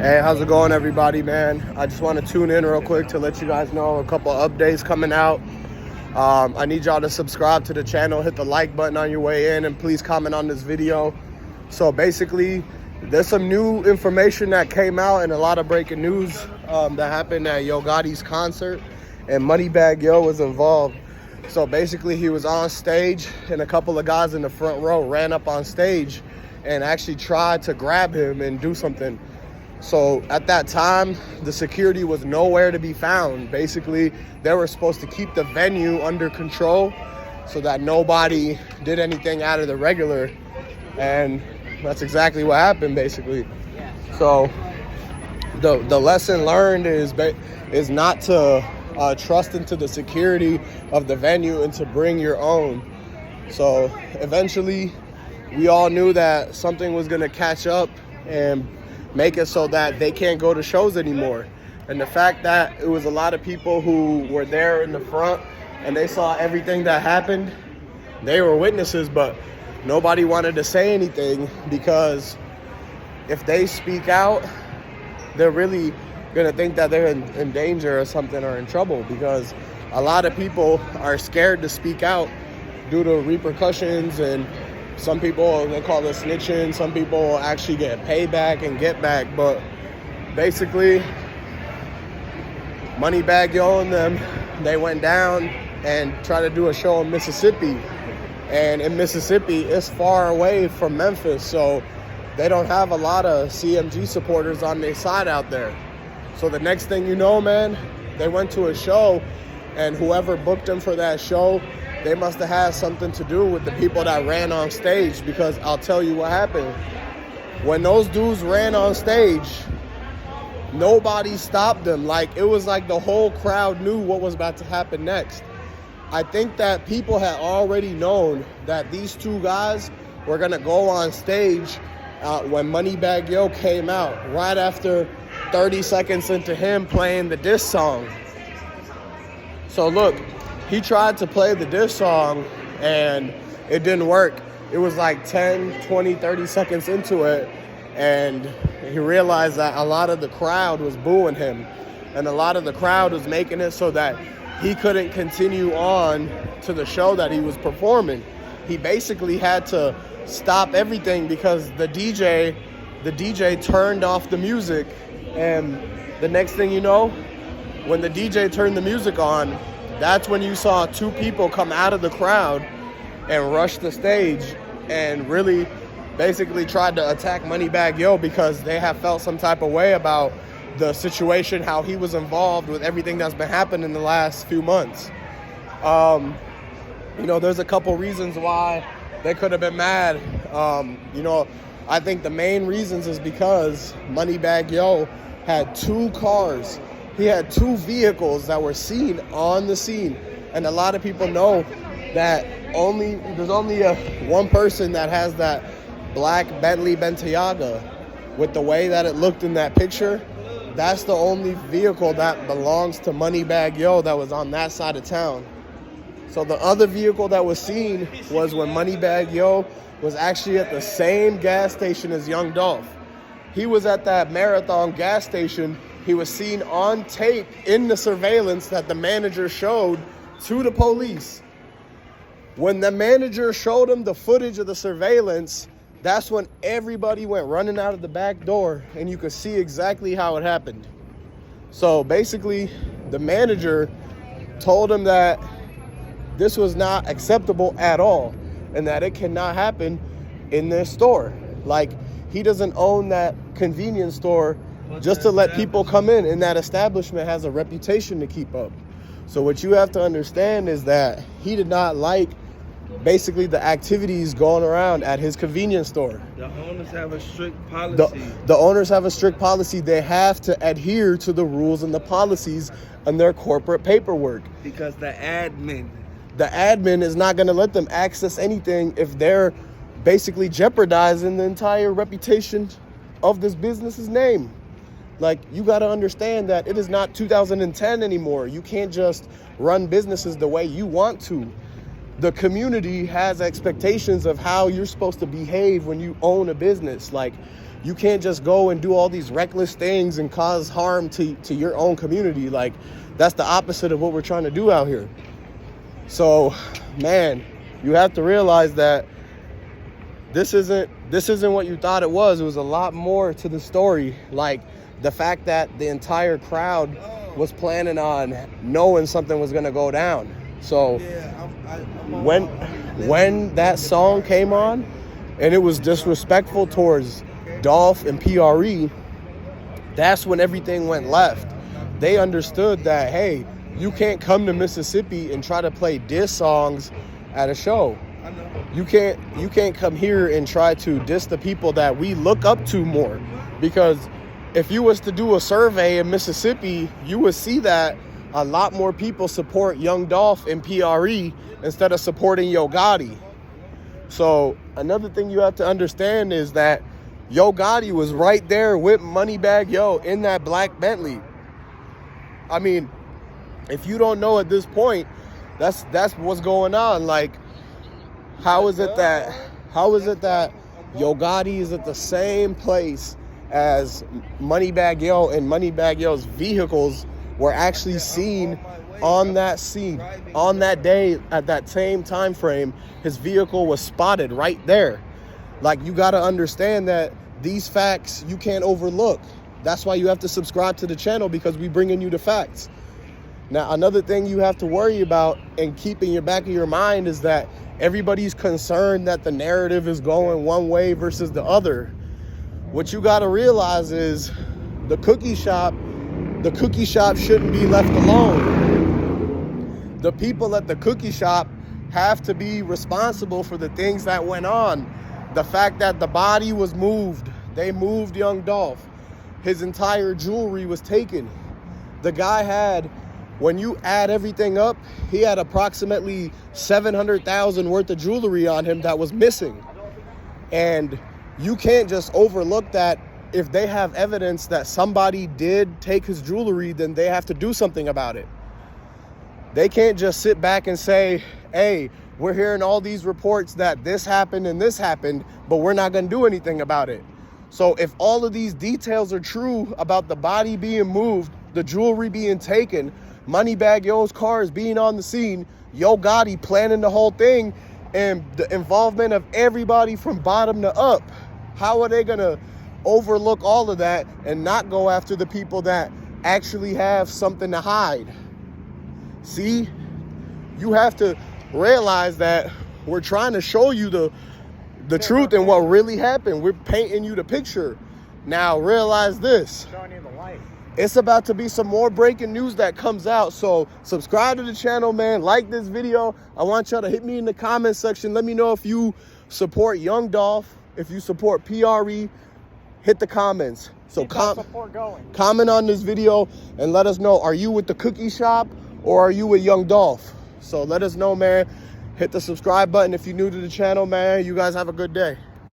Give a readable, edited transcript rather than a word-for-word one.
Hey, how's it going, everybody, man? I just want to tune in real quick to let you guys know a couple updates coming out. I need y'all to subscribe to the channel, hit the like button on your way in, and please comment on this video. So basically, there's some new information that came out and a lot of breaking news that happened at Yo Gotti's concert, and Moneybagg Yo was involved. So basically, he was on stage, and a couple of guys in the front row ran up on stage and actually tried to grab him and do something. So at that time, the security was nowhere to be found. Basically, they were supposed to keep the venue under control so that nobody did anything out of the regular. And that's exactly what happened, basically. So the lesson learned is not to trust into the security of the venue and to bring your own. So eventually, we all knew that something was going to catch up and make it so that they can't go to shows anymore. And the fact that it was a lot of people who were there in the front and they saw everything that happened, they were witnesses, but nobody wanted to say anything, because if they speak out, they're really gonna think that they're in danger or something, or in trouble, because a lot of people are scared to speak out due to repercussions. And some people, they call it snitching. Some people actually get payback and get back. But basically, Moneybagg Yo and them, they went down and tried to do a show in Mississippi. And in Mississippi, it's far away from Memphis, so they don't have a lot of CMG supporters on their side out there. So the next thing you know, man, they went to a show, and whoever booked them for that show, they must have had something to do with the people that ran on stage, because I'll tell you what happened. When those dudes ran on stage, nobody stopped them. Like, it was like the whole crowd knew what was about to happen next. I think that people had already known that these two guys were going to go on stage when Moneybagg Yo came out, right after 30 seconds into him playing the diss song. So look, he tried to play the diss song and it didn't work. It was like 10, 20, 30 seconds into it, and he realized that a lot of the crowd was booing him, and a lot of the crowd was making it so that he couldn't continue on to the show that he was performing. He basically had to stop everything because the DJ turned off the music. And the next thing you know, when the DJ turned the music on, that's when you saw two people come out of the crowd and rush the stage and really basically tried to attack Moneybagg Yo, because they have felt some type of way about the situation, how he was involved with everything that's been happening in the last few months. There's a couple reasons why they could have been mad. I think the main reasons is because Moneybagg Yo had two cars. He had two vehicles that were seen on the scene. And a lot of people know that there's only one person that has that black Bentley Bentayga. With the way that it looked in that picture, that's the only vehicle that belongs to Moneybagg Yo that was on that side of town. So the other vehicle that was seen was when Moneybagg Yo was actually at the same gas station as Young Dolph. He was at that Marathon gas station. He was seen on tape in the surveillance that the manager showed to the police. When the manager showed him the footage of the surveillance, that's when everybody went running out of the back door, and you could see exactly how it happened. So basically, the manager told him that this was not acceptable at all, and that it cannot happen in their store. Like, he doesn't own that convenience store just to let people come in, and that establishment has a reputation to keep up. So what you have to understand is that he did not like basically the activities going around at his convenience store. The owners have a strict policy. The owners have a strict policy. They have to adhere to the rules and the policies and their corporate paperwork. Because the admin is not going to let them access anything if they're basically jeopardizing the entire reputation of this business's name. Like, you got to understand that it is not 2010 anymore. You can't just run businesses the way you want to. The community has expectations of how you're supposed to behave when you own a business. Like, you can't just go and do all these reckless things and cause harm to your own community. Like, that's the opposite of what we're trying to do out here. So, man, you have to realize that this isn't what you thought it was. It was a lot more to the story. Like, the fact that the entire crowd was planning on knowing something was gonna go down. So when that song came on and it was disrespectful towards Dolph and PRE, that's when everything went left. They understood that, hey, you can't come to Mississippi and try to play diss songs at a show. You can't come here and try to diss the people that we look up to more. Because if you was to do a survey in Mississippi, you would see that a lot more people support Young Dolph and PRE instead of supporting Yo Gotti. So another thing you have to understand is that Yo Gotti was right there with Moneybagg Yo in that black Bentley. I mean, if you don't know at this point, that's what's going on. Like, how is it that Yo Gotti is at the same place as Moneybagg Yo, and Moneybagg Yo's vehicles were actually seen on that scene, on that day, at that same time frame? His vehicle was spotted right there. Like, you got to understand that these facts you can't overlook. That's why you have to subscribe to the channel, because we bringing you the facts. Now, another thing you have to worry about and keep in your back of your mind is that everybody's concerned that the narrative is going one way versus the other. What you got to realize is the cookie shop shouldn't be left alone. The people at the cookie shop have to be responsible for the things that went on. The fact that the body was moved. They moved Young Dolph. His entire jewelry was taken. The guy had, when you add everything up, he had approximately $700,000 worth of jewelry on him that was missing. And you can't just overlook that. If they have evidence that somebody did take his jewelry, then they have to do something about it. They can't just sit back and say, hey, we're hearing all these reports that this happened and this happened, but we're not going to do anything about it. So if all of these details are true about the body being moved, the jewelry being taken, Moneybagg Yo's cars being on the scene, Yo Gotti planning the whole thing, and the involvement of everybody from bottom to up, how are they going to overlook all of that and not go after the people that actually have something to hide? See, you have to realize that we're trying to show you the truth and what really happened. We're painting you the picture. Now realize this. It's about to be some more breaking news that comes out. So subscribe to the channel, man. Like this video. I want y'all to hit me in the comment section. Let me know if you support Young Dolph, if you support PRE. Hit the comments. So comment on this video and let us know, are you with the cookie shop or are you with Young Dolph? So let us know, man. Hit the subscribe button if you're new to the channel, man. You guys have a good day.